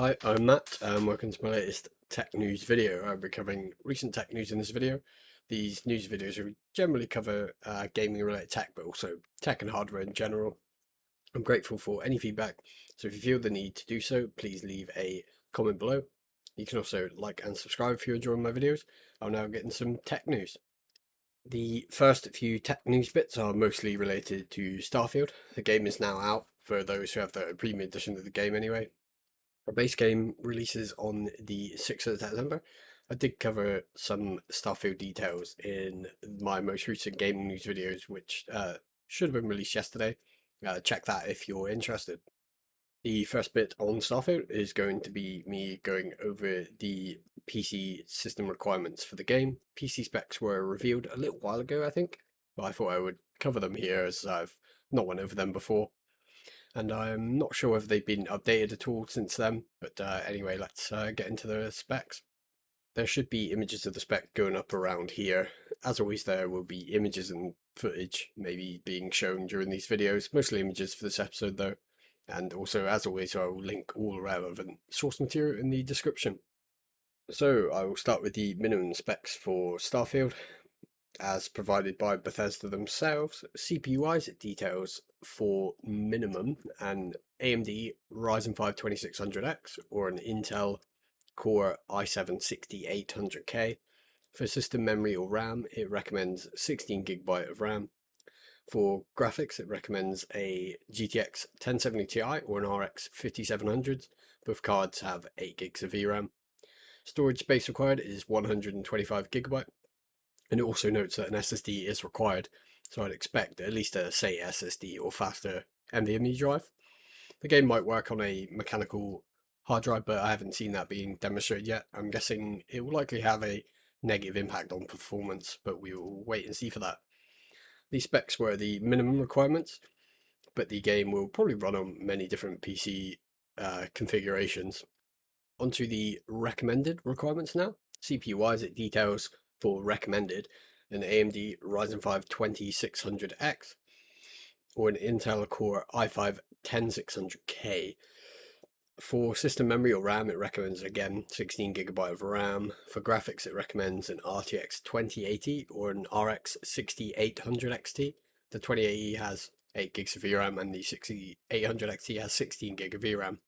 Hi, I'm Matt, and welcome to my latest tech news video. I'll be covering recent tech news in this video. These news videos will generally cover gaming related tech, but also tech and hardware in general. I'm grateful for any feedback, so if you feel the need to do so, please leave a comment below. You can also like and subscribe if you're enjoying my videos. I'll now get into some tech news. The first few tech news bits are mostly related to Starfield. The game is now out for those who have the premium edition of the game anyway. Our base game releases on the 6th of September. I did cover some Starfield details in my most recent gaming news videos, which should have been released yesterday. Check that if you're interested. The first bit on Starfield is going to be me going over the PC system requirements for the game. PC specs were revealed a little while ago, I think, but I thought I would cover them here as I've not went over them before. And I'm not sure if they've been updated at all since then, but anyway, let's get into the specs. There should be images of the spec going up around here. As always, there will be images and footage maybe being shown during these videos, mostly images for this episode though. And also, as always, I will link all relevant source material in the description. So I will start with the minimum specs for Starfield as provided by Bethesda themselves. CPU-wise, it details for minimum an AMD Ryzen 5 2600X or an Intel Core i7-6800K. For system memory or RAM, it recommends 16GB of RAM. For graphics, it recommends a GTX 1070 Ti or an RX 5700. Both cards have 8GB of VRAM. Storage space required is 125GB. And it also notes that an SSD is required, so I'd expect at least a SATA SSD or faster NVMe drive. The game might work on a mechanical hard drive, but I haven't seen that being demonstrated yet. I'm guessing it will likely have a negative impact on performance, but we will wait and see for that. These specs were the minimum requirements, but the game will probably run on many different PC configurations. Onto the recommended requirements now. CPU-wise, it details for recommended an AMD Ryzen 5 2600X or an Intel Core i5 10600K. For system memory or RAM, it recommends again 16GB of RAM. For graphics, it recommends an RTX 2080 or an RX 6800 XT. The 2080 has 8GB of VRAM and the 6800 XT has 16GB of VRAM.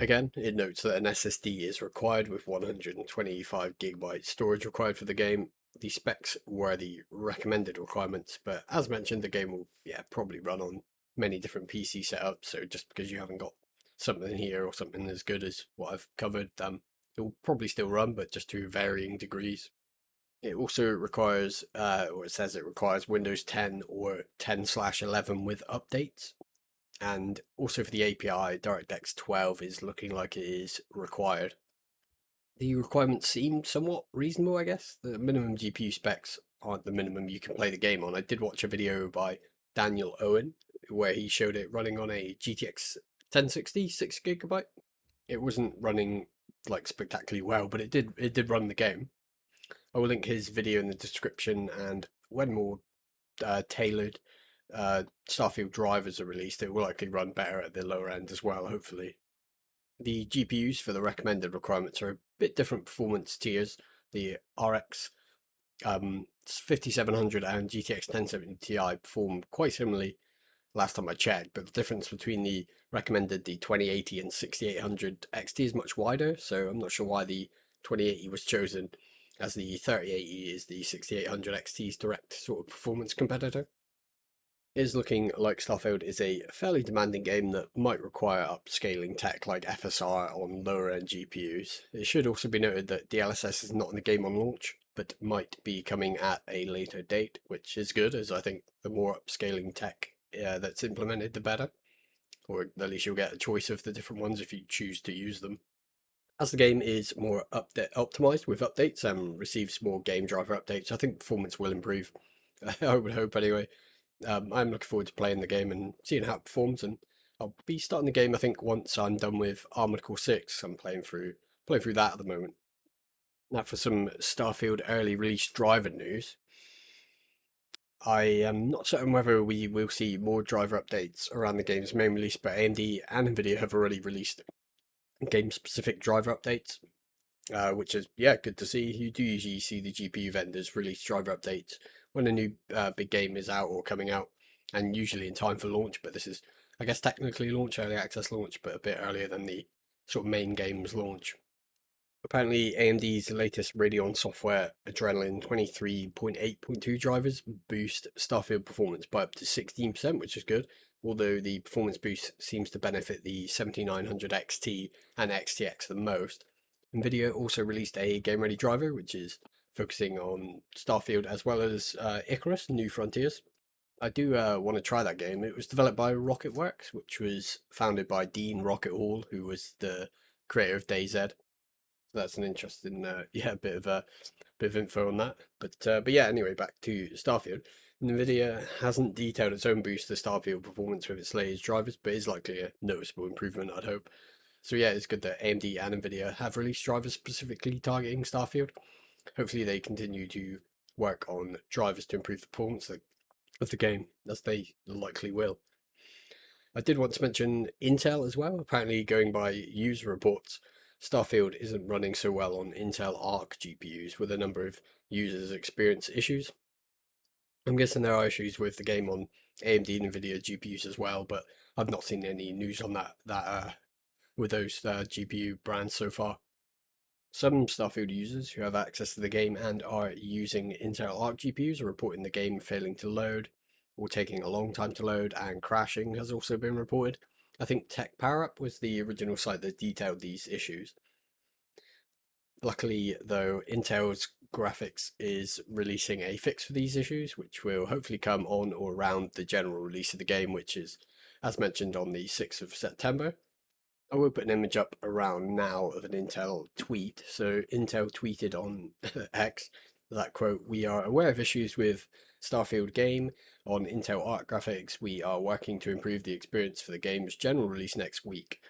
Again, it notes that an SSD is required with 125GB storage required for the game. The specs were the recommended requirements, but as mentioned, the game will probably run on many different PC setups, so just because you haven't got something here or something as good as what I've covered, it will probably still run, but just to varying degrees. It also requires, or it says it requires Windows 10 or 10/11 with updates. And also for the API, DirectX 12 is looking like it is required. The requirements seem somewhat reasonable, I guess. The minimum GPU specs aren't the minimum you can play the game on. I did watch a video by Daniel Owen where he showed it running on a GTX 1060 6GB. It wasn't running like spectacularly well, but it did run the game. I will link his video in the description, and when more tailored Starfield drivers are released, it will likely run better at the lower end as well, hopefully. The GPUs for the recommended requirements are a bit different performance tiers. The RX 5700 and GTX 1070 Ti perform quite similarly last time I checked, but the difference between the recommended the 2080 and 6800 XT is much wider, so I'm not sure why the 2080 was chosen, as the 3080 is the 6800 XT's direct sort of performance competitor. It is looking like Starfield is a fairly demanding game that might require upscaling tech like FSR on lower end GPUs. It should also be noted that DLSS is not in the game on launch, but might be coming at a later date, which is good, as I think the more upscaling tech that's implemented, the better. Or at least you'll get a choice of the different ones if you choose to use them. As the game is more optimized with updates and receives more game driver updates, I think performance will improve. I would hope anyway. I'm looking forward to playing the game and seeing how it performs, and I'll be starting the game I think once I'm done with Armored Core 6. I'm playing through that at the moment. Now for some Starfield early release driver news. I am not certain whether we will see more driver updates around the game's main release, but AMD and NVIDIA have already released game-specific driver updates, which is good to see. You do usually see the GPU vendors release driver updates when a new big game is out or coming out, and usually in time for launch. But this is, I guess, technically launch, early access launch, but a bit earlier than the sort of main game's launch. Apparently, AMD's latest Radeon software Adrenalin 23.8.2 drivers boost Starfield performance by up to 16%, which is good, although the performance boost seems to benefit the 7900 XT and XTX the most. NVIDIA also released a game-ready driver, which is focusing on Starfield as well as Icarus, New Frontiers. I do want to try that game. It was developed by RocketWorks, which was founded by Dean Rocket Hall, who was the creator of DayZ. So that's an interesting, bit of info on that. But yeah, anyway, back to Starfield. NVIDIA hasn't detailed its own boost to Starfield performance with its latest drivers, but is likely a noticeable improvement, I'd hope. So yeah, it's good that AMD and NVIDIA have released drivers specifically targeting Starfield. Hopefully they continue to work on drivers to improve the performance of the game, as they likely will. I did want to mention Intel as well. Apparently, going by user reports, Starfield isn't running so well on Intel Arc GPUs, with a number of users experience issues. I'm guessing there are issues with the game on AMD and NVIDIA GPUs as well, but I've not seen any news on that with those GPU brands so far. Some Starfield users who have access to the game and are using Intel Arc GPUs are reporting the game failing to load or taking a long time to load, and crashing has also been reported. I think Tech Power Up was the original site that detailed these issues. Luckily, though, Intel's graphics is releasing a fix for these issues, which will hopefully come on or around the general release of the game, which is, as mentioned, on the 6th of September. I will put an image up around now of an Intel tweet. So Intel tweeted on X that quote, "We are aware of issues with Starfield game on Intel Arc graphics. We are working to improve the experience for the game's general release next week."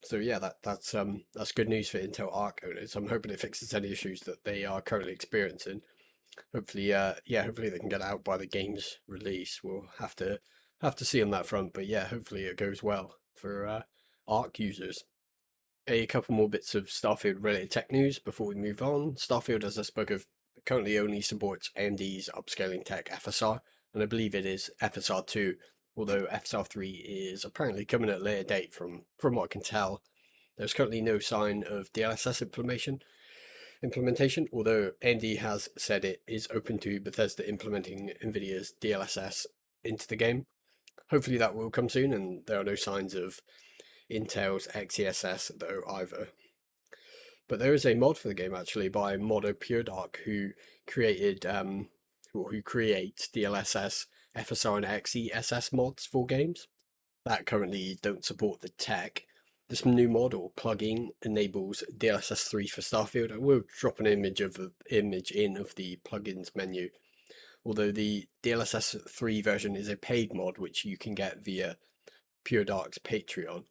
So yeah, that's good news for Intel Arc owners. I'm hoping it fixes any issues that they are currently experiencing. Hopefully, hopefully they can get out by the game's release. We'll have to see on that front, but yeah, hopefully it goes well for Arc users. A couple more bits of Starfield related tech news before we move on. Starfield, as I spoke of, currently only supports AMD's upscaling tech FSR, and I believe it is FSR 2, although FSR 3 is apparently coming at a later date from what I can tell. There's currently no sign of DLSS implementation, although AMD has said it is open to Bethesda implementing NVIDIA's DLSS into the game. Hopefully that will come soon, and there are no signs of Intel's XeSS though either. But there is a mod for the game actually by modder PureDark, who creates DLSS, FSR, and XeSS mods for games that currently don't support the tech. This new mod or plugin enables DLSS 3 for Starfield. I will drop an image in of the plugins menu. Although the DLSS 3 version is a paid mod which you can get via PureDark's Patreon.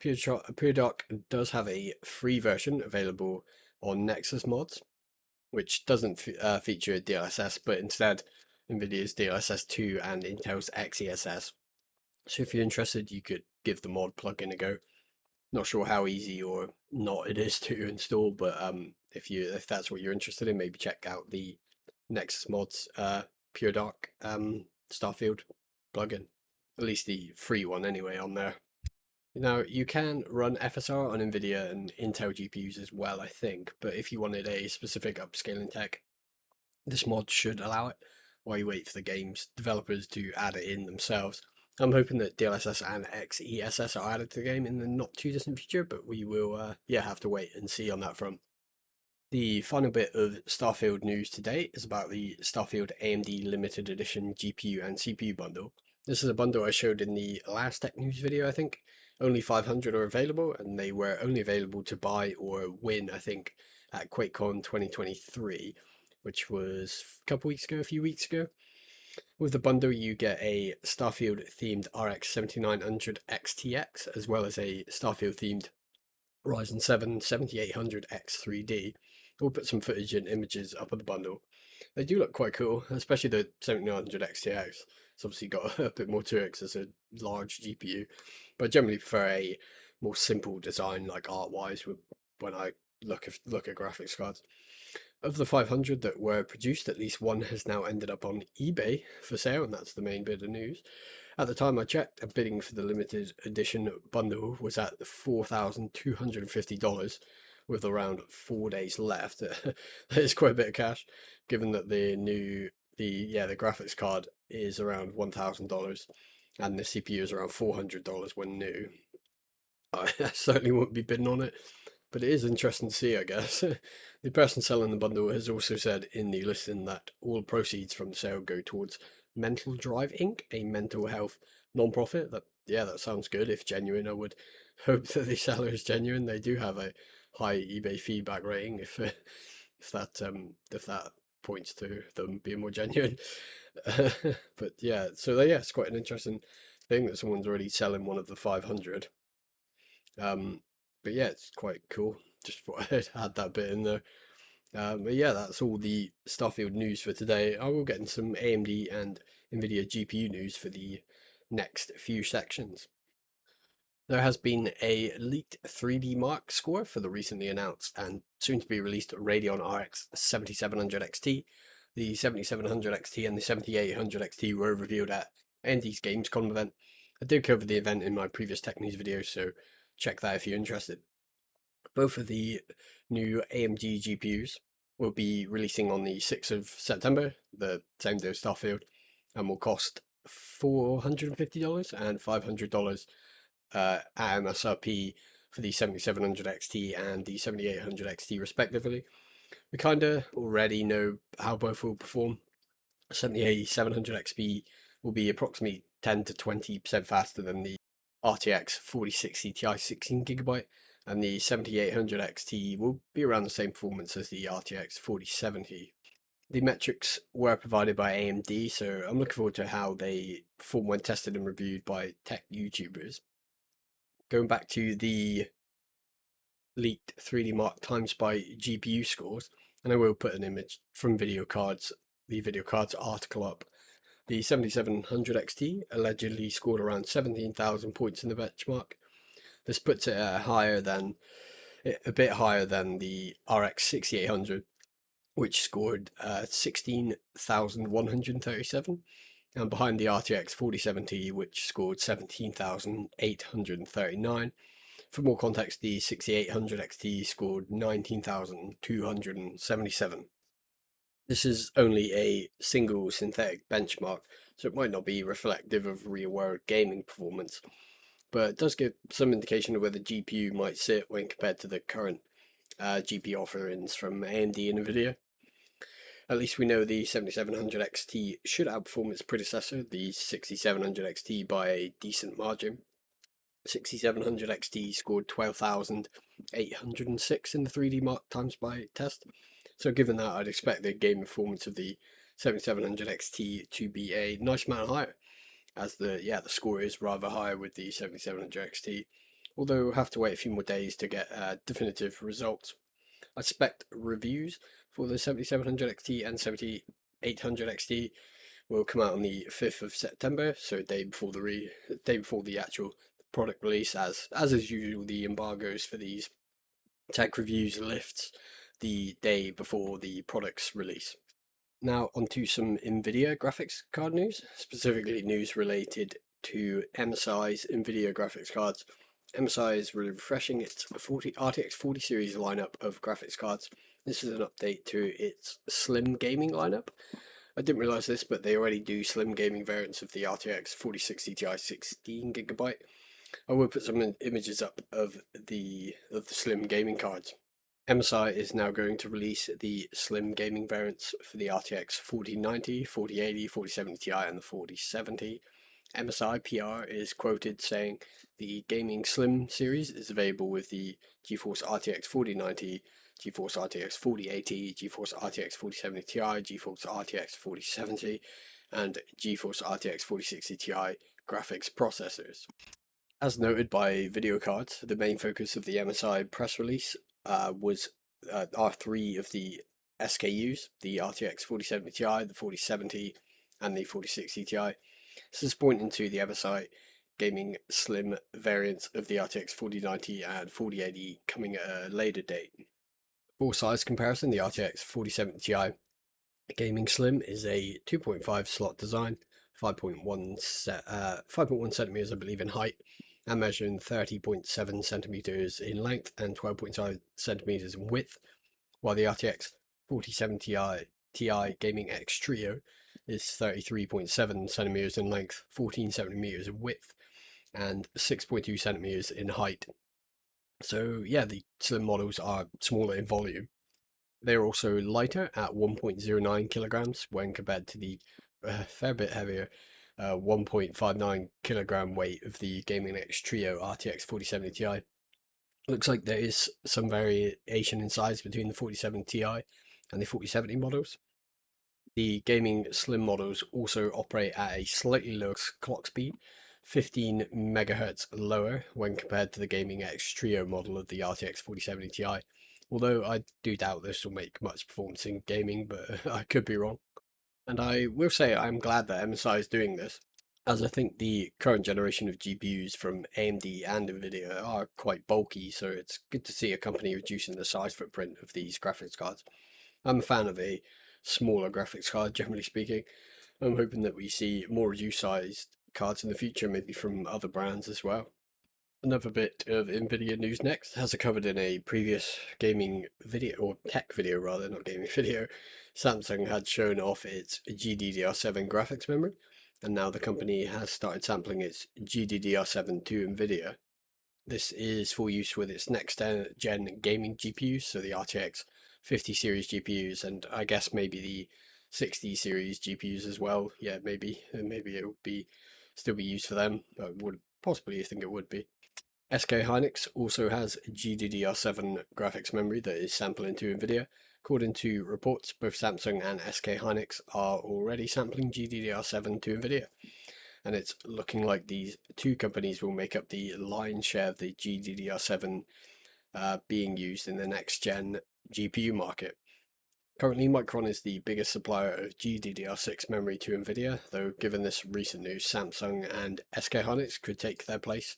PureDark does have a free version available on Nexus mods, which doesn't feature DLSS, but instead NVIDIA's DLSS 2 and Intel's XeSS. So if you're interested, you could give the mod plugin a go. Not sure how easy or not it is to install, but if that's what you're interested in, maybe check out the Nexus mods PureDark Starfield plugin. At least the free one anyway on there. Now, you can run FSR on NVIDIA and Intel GPUs as well, I think, but if you wanted a specific upscaling tech, this mod should allow it, while you wait for the game's developers to add it in themselves. I'm hoping that DLSS and XeSS are added to the game in the not too distant future, but we will have to wait and see on that front. The final bit of Starfield news today is about the Starfield AMD Limited Edition GPU and CPU bundle. This is a bundle I showed in the last tech news video, I think. Only 500 are available, and they were only available to buy or win, I think, at QuakeCon 2023, which was a few weeks ago. With the bundle, you get a Starfield-themed RX 7900 XTX, as well as a Starfield-themed Ryzen 7 7800X 3D. We'll put some footage and images up on the bundle. They do look quite cool, especially the 7900 XTX. It's obviously got a bit more to it because it's a large GPU, but I generally prefer a more simple design, like art-wise, when I look at graphics cards. Of the 500 that were produced, at least one has now ended up on eBay for sale, and that's the main bit of news. At the time I checked, a bidding for the limited edition bundle was at $4,250, with around 4 days left. That is quite a bit of cash, given that the graphics card is around $1,000 and the CPU is around $400 when new. I certainly won't be bidding on it, but it is interesting to see, I guess. The person selling the bundle has also said in the listing that all proceeds from the sale go towards Mental Drive Inc., a mental health non-profit. That sounds good. If genuine, I would hope that the seller is genuine. They do have a high eBay feedback rating. If that points to them being more genuine. But yeah, it's quite an interesting thing that someone's already selling one of the 500. But yeah, it's quite cool. Just thought I'd add that bit in there. But yeah, that's all the Starfield news for today. I will get in some AMD and NVIDIA GPU news for the next few sections. There has been a leaked 3D Mark score for the recently announced and soon to be released Radeon RX 7700 XT. The 7700 XT and the 7800 XT were revealed at AMD's Gamescom event. I did cover the event in my previous tech news video, so check that if you're interested. Both of the new AMD GPUs will be releasing on the 6th of September, the same day as Starfield, and will cost $450 and $500 at MSRP for the 7700 XT and the 7800 XT respectively. We kind of already know how both will perform. 7700 XP will be approximately 10 to 20% faster than the RTX 4060 Ti 16GB, and the 7800 XT will be around the same performance as the RTX 4070. The metrics were provided by AMD, so I'm looking forward to how they perform when tested and reviewed by tech YouTubers. Going back to the leaked 3D Mark times by GPU scores, and I will put an image from the video cards article up. The 7700 XT allegedly scored around 17,000 points in the benchmark. This puts it a bit higher than the RX 6800, which scored 16,137, and behind the RTX 4070, which scored 17,839. For more context, the 6800 XT scored 19,277. This is only a single synthetic benchmark, so it might not be reflective of real-world gaming performance, but it does give some indication of where the GPU might sit when compared to the current GPU offerings from AMD and NVIDIA. At least we know the 7700 XT should outperform its predecessor, the 6700 XT, by a decent margin. 6700 XT scored 12,806 in the 3D Mark times by test. So given that, I'd expect the game performance of the 7700 XT to be a nice amount higher, as the score is rather higher with the 7700 XT, although we'll have to wait a few more days to get definitive results. I expect reviews for the 7700 XT and 7800 XT will come out on the 5th of September, so day before the actual product release. As is usual, the embargoes for these tech reviews lifts the day before the product's release. Now onto some NVIDIA graphics card news, specifically news related to MSI's NVIDIA graphics cards. MSI is refreshing its RTX 40 series lineup of graphics cards. This is an update to its Slim Gaming lineup. I didn't realise this, but they already do Slim Gaming variants of the RTX 4060 Ti 16GB. I will put some images up of the Slim Gaming cards. MSI is now going to release the Slim Gaming variants for the RTX 4090, 4080, 4070 Ti and the 4070. MSI PR is quoted saying the Gaming Slim series is available with the GeForce RTX 4090, GeForce RTX 4080, GeForce RTX 4070 Ti, GeForce RTX 4070, and GeForce RTX 4060 Ti graphics processors. As noted by video cards, the main focus of the MSI press release are three of the SKUs, the RTX 4070 Ti, the 4070, and the 4060 Ti. This is pointing to the MSI gaming slim variants of the RTX 4090 and 4080 coming at a later date. For size comparison, the RTX 4070 Ti gaming slim is a 2.5 slot design, 5.1 centimeters, I believe, in height, and measuring 30.7 centimeters in length and 12.5 centimeters in width, while the RTX 4070 Ti Gaming X Trio is 33.7 centimeters in length, 14 centimeters in width, and 6.2 centimeters in height. So yeah, the slim models are smaller in volume. They're also lighter at 1.09 kilograms when compared to the fair bit heavier 1.59 kilogram weight of the Gaming X Trio RTX 4070 Ti. Looks like there is some variation in size between the 4070 Ti and the 4070 models. The gaming slim models also operate at a slightly lower clock speed, 15 megahertz lower when compared to the Gaming X Trio model of the RTX 4070 Ti. Although I do doubt this will make much performance in gaming, but I could be wrong. And I will say I'm glad that MSI is doing this, as I think the current generation of GPUs from AMD and NVIDIA are quite bulky, so it's good to see a company reducing the size footprint of these graphics cards. I'm a fan of a smaller graphics card, generally speaking. I'm hoping that we see more reduced-sized cards in the future, maybe from other brands as well. Another bit of NVIDIA news next. As I covered in a previous gaming video, or tech video rather, not gaming video, Samsung had shown off its GDDR7 graphics memory, and now the company has started sampling its GDDR7 to NVIDIA. This is for use with its next-gen gaming GPUs, so the RTX 50 series GPUs, and I guess maybe the 60 series GPUs as well. Yeah, maybe it would still be used for them. I would possibly think it would be. SK Hynix also has GDDR7 graphics memory that is sampling to NVIDIA. According to reports, both Samsung and SK Hynix are already sampling GDDR7 to NVIDIA, and it's looking like these two companies will make up the lion's share of the GDDR7 being used in the next-gen GPU market. Currently, Micron is the biggest supplier of GDDR6 memory to NVIDIA, though given this recent news, Samsung and SK Hynix could take their place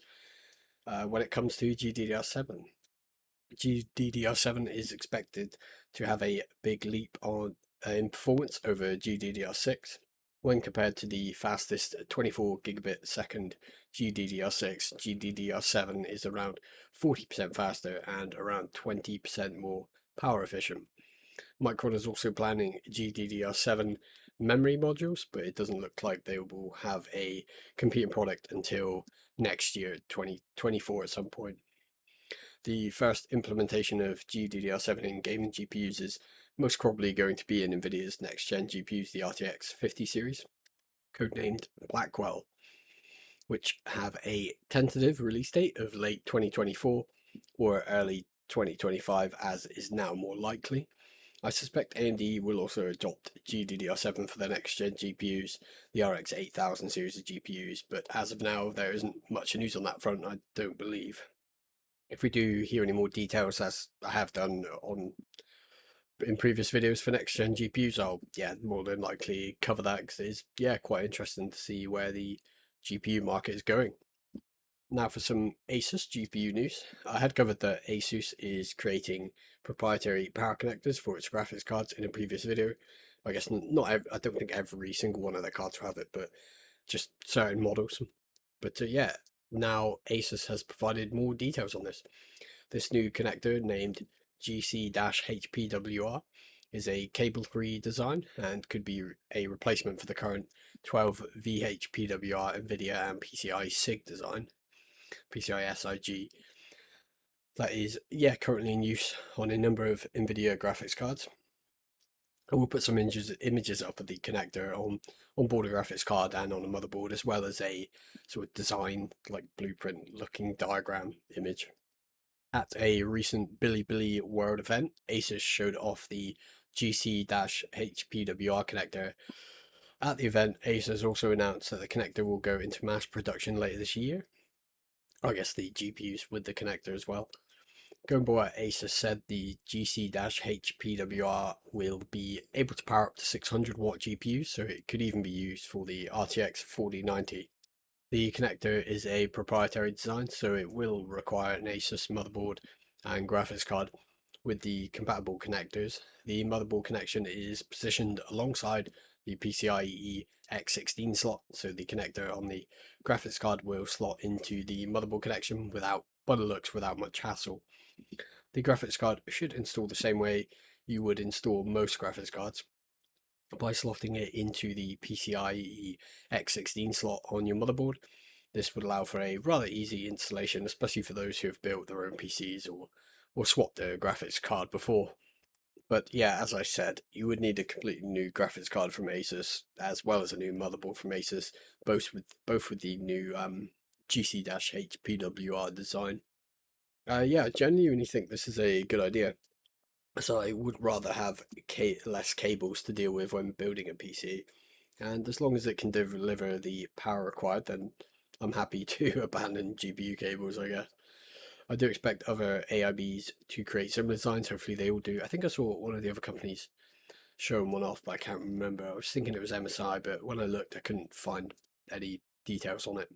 when it comes to GDDR7. GDDR7 is expected to have a big leap in performance over GDDR6. When compared to the fastest 24 gigabit second GDDR6, GDDR7 is around 40% faster and around 20% more power efficient. Micron is also planning GDDR7 memory modules, but it doesn't look like they will have a competing product until next year, 2024 at some point. The first implementation of GDDR7 in gaming GPUs is most probably going to be in NVIDIA's next-gen GPUs, the RTX 50 series, codenamed Blackwell, which have a tentative release date of late 2024 or early 2025, as is now more likely. I suspect AMD will also adopt GDDR7 for their next-gen GPUs, the RX 8000 series of GPUs, but as of now, there isn't much news on that front, I don't believe. If we do hear any more details, as I have done in previous videos for next-gen GPUs, I'll, more than likely cover that, because it is, quite interesting to see where the GPU market is going. Now for some ASUS GPU news. I had covered that ASUS is creating proprietary power connectors for its graphics cards in a previous video. I guess I don't think every single one of their cards will have it, but just certain models. But now ASUS has provided more details on this. This new connector, named GC-HPWR, is a cable-free design and could be a replacement for the current 12VHPWR NVIDIA and PCIe SIG design. PCIe SIG, that is currently in use on a number of NVIDIA graphics cards. I will put some images up of the connector on board a graphics card and on a motherboard, as well as a sort of design, like blueprint looking diagram image. At a recent Bilibili World event, ASUS showed off the GC-HPWR connector. At the event, ASUS also announced that the connector will go into mass production later this year. I guess the GPUs with the connector as well. Going by what ASUS said, the GC-HPWR will be able to power up to 600 watt GPUs, so it could even be used for the RTX 4090. The connector is a proprietary design, so it will require an ASUS motherboard and graphics card with the compatible connectors. The motherboard connection is positioned alongside the PCIe X16 slot, so the connector on the graphics card will slot into the motherboard connection without, by the looks, without much hassle. The graphics card should install the same way you would install most graphics cards, by slotting it into the PCIe X16 slot on your motherboard. This would allow for a rather easy installation, especially for those who have built their own PCs or swapped a graphics card before. But yeah, as I said, you would need a completely new graphics card from ASUS, as well as a new motherboard from ASUS, both with the new GC-H PWR design. Yeah, I genuinely think this is a good idea. So I would rather have less cables to deal with when building a PC, and as long as it can deliver the power required, then I'm happy to abandon GPU cables, I guess. I do expect other AIBs to create similar designs. Hopefully they all do. I think I saw one of the other companies showing one off, but I can't remember. I was thinking it was MSI, but when I looked, I couldn't find any details on it.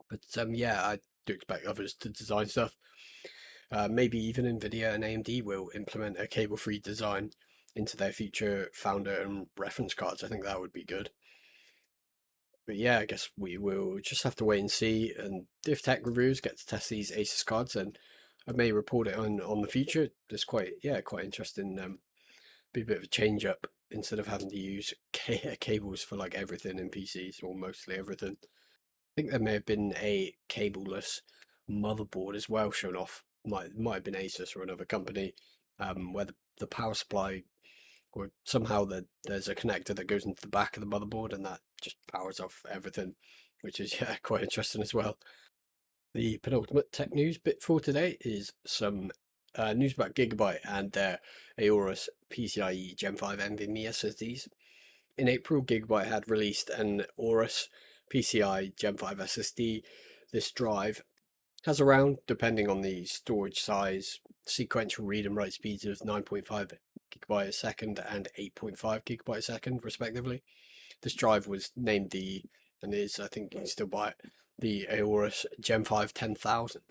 But yeah, I do expect others to design stuff. Maybe even NVIDIA and AMD will implement a cable-free design into their future founder and reference cards. I think that would be good. But yeah, I guess we will just have to wait and see. And if Tech Reviewers get to test these ASUS cards, then I may report it on the future. It's quite interesting. Be a bit of a change up instead of having to use cables for like everything in PCs, or mostly everything. I think there may have been a cableless motherboard as well shown off. Might have been ASUS or another company, where the power supply, or somehow there's a connector that goes into the back of the motherboard and that just powers off everything, which is yeah, quite interesting as well. The penultimate tech news bit for today is some news about Gigabyte and their AORUS PCIe Gen 5 NVMe SSDs. In April, Gigabyte had released an AORUS PCI Gen 5 SSD. This drive has around, depending on the storage size, sequential read and write speeds of 9.5 gigabyte a second and 8.5 gigabyte a second, respectively. This drive was named and is, I think you can still buy it, the AORUS Gen 5 10,000.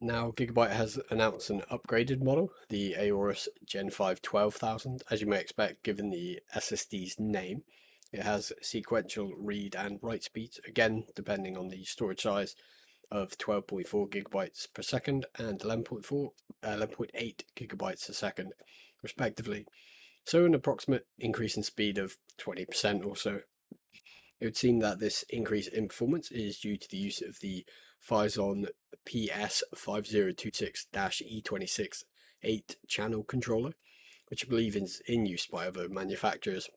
Now, Gigabyte has announced an upgraded model, the AORUS Gen 5 12,000, as you may expect given the SSD's name. It has sequential read and write speeds, again depending on the storage size, of 12.4 gigabytes per second and 11.8 gigabytes a second, respectively. So an approximate increase in speed of 20% or so. It would seem that this increase in performance is due to the use of the Phison PS5026-E26 8-channel controller, which I believe is in use by other manufacturers.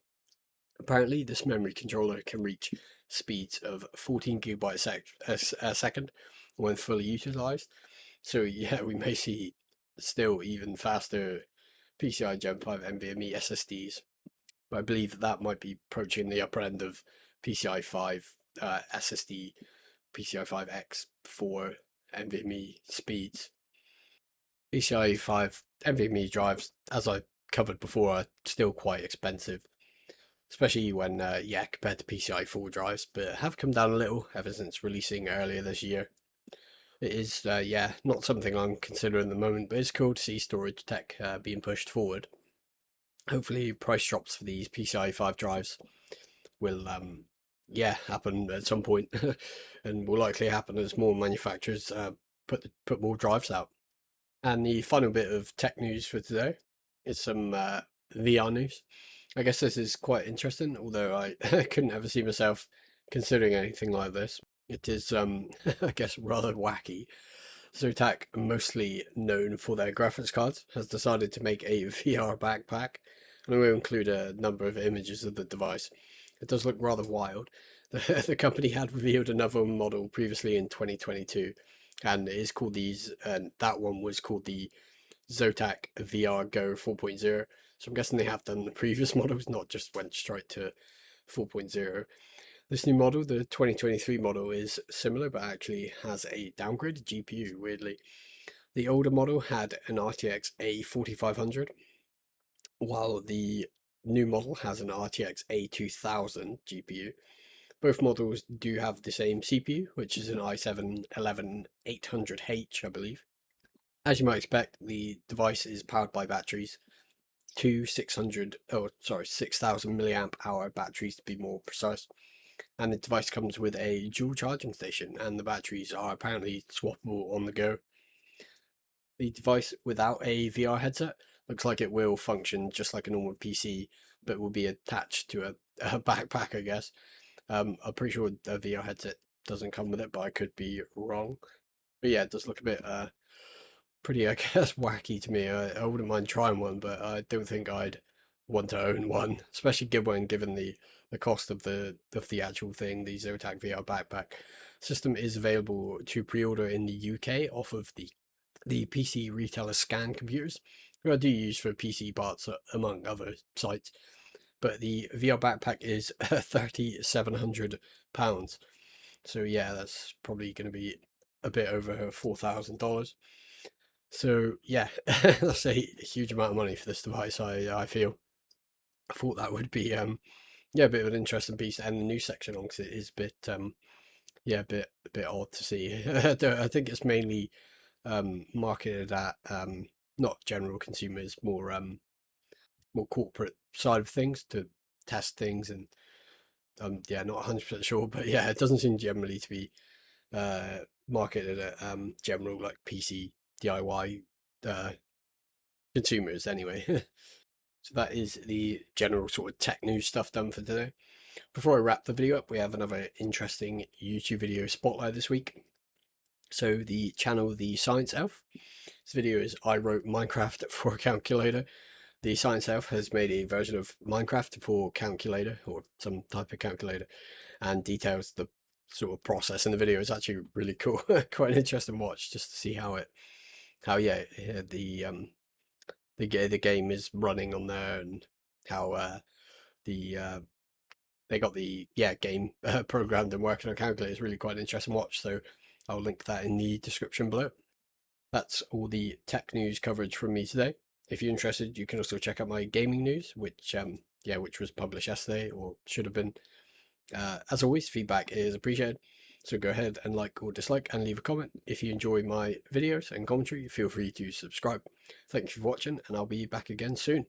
Apparently, this memory controller can reach speeds of 14 gigabytes a second when fully utilized. So yeah, we may see still even faster PCI Gen 5 NVMe SSDs. But I believe that might be approaching the upper end of PCI 5 SSD, PCI 5X for NVMe speeds. PCI 5 NVMe drives, as I covered before, are still quite expensive, especially when, compared to PCI 4 drives, but have come down a little ever since releasing earlier this year. It is, not something I'm considering at the moment, but it's cool to see storage tech being pushed forward. Hopefully, price drops for these PCI 5 drives will, happen at some point, and will likely happen as more manufacturers put more drives out. And the final bit of tech news for today is some VR news. I guess this is quite interesting, although I couldn't ever see myself considering anything like this. It is, I guess, rather wacky. Zotac, mostly known for their graphics cards, has decided to make a VR backpack, and I will include a number of images of the device. It does look rather wild. The company had revealed another model previously in 2022, and it is called that one was called the Zotac VR Go 4.0. So I'm guessing they have done the previous models, not just went straight to 4.0. This new model, the 2023 model, is similar but actually has a downgraded GPU, weirdly. The older model had an RTX A4500, while the new model has an RTX A2000 GPU. Both models do have the same CPU, which is an i7-11800H, I believe. As you might expect, the device is powered by batteries, two 6,000 milliamp hour batteries to be more precise. And the device comes with a dual charging station, and the batteries are apparently swappable on the go. The device without a VR headset looks like it will function just like a normal PC, but will be attached to a backpack, I guess. I'm pretty sure a VR headset doesn't come with it, but I could be wrong. But yeah, it does look a bit pretty, I guess, wacky to me. I wouldn't mind trying one, but I don't think I'd want to own one, especially given the cost of the actual thing. The Zotac VR backpack system is available to pre-order in the UK off of the PC retailer Scan Computers, who I do use for PC parts among other sites. But the VR backpack is £3,700. So yeah, that's probably going to be a bit over $4,000. So yeah, that's a huge amount of money for this device. I feel. I thought that would be yeah, a bit of an interesting piece to end the news section on, because it is a bit yeah, a bit odd to see. I think it's mainly marketed at not general consumers, more corporate side of things to test things, and yeah, not 100% sure, but yeah, it doesn't seem generally to be marketed at general like PC DIY consumers anyway. So that is the general sort of tech news stuff done for today. Before I wrap the video up, we have another interesting YouTube video spotlight this week. So the channel The Science Elf. This video is I wrote Minecraft for a calculator. The Science Elf has made a version of Minecraft for calculator, or some type of calculator, and details the sort of process in the video. It's actually really cool, quite an interesting watch, just to see how the game is running on there, and how they got the game programmed and working on calculator. It's really quite an interesting watch, so I'll link that in the description below. That's all the tech news coverage from me today. If you're interested, you can also check out my gaming news, which was published yesterday, or should have been. As always, feedback is appreciated, so go ahead and like or dislike and leave a comment. If you enjoy my videos and commentary, feel free to subscribe. Thank you for watching, and I'll be back again soon.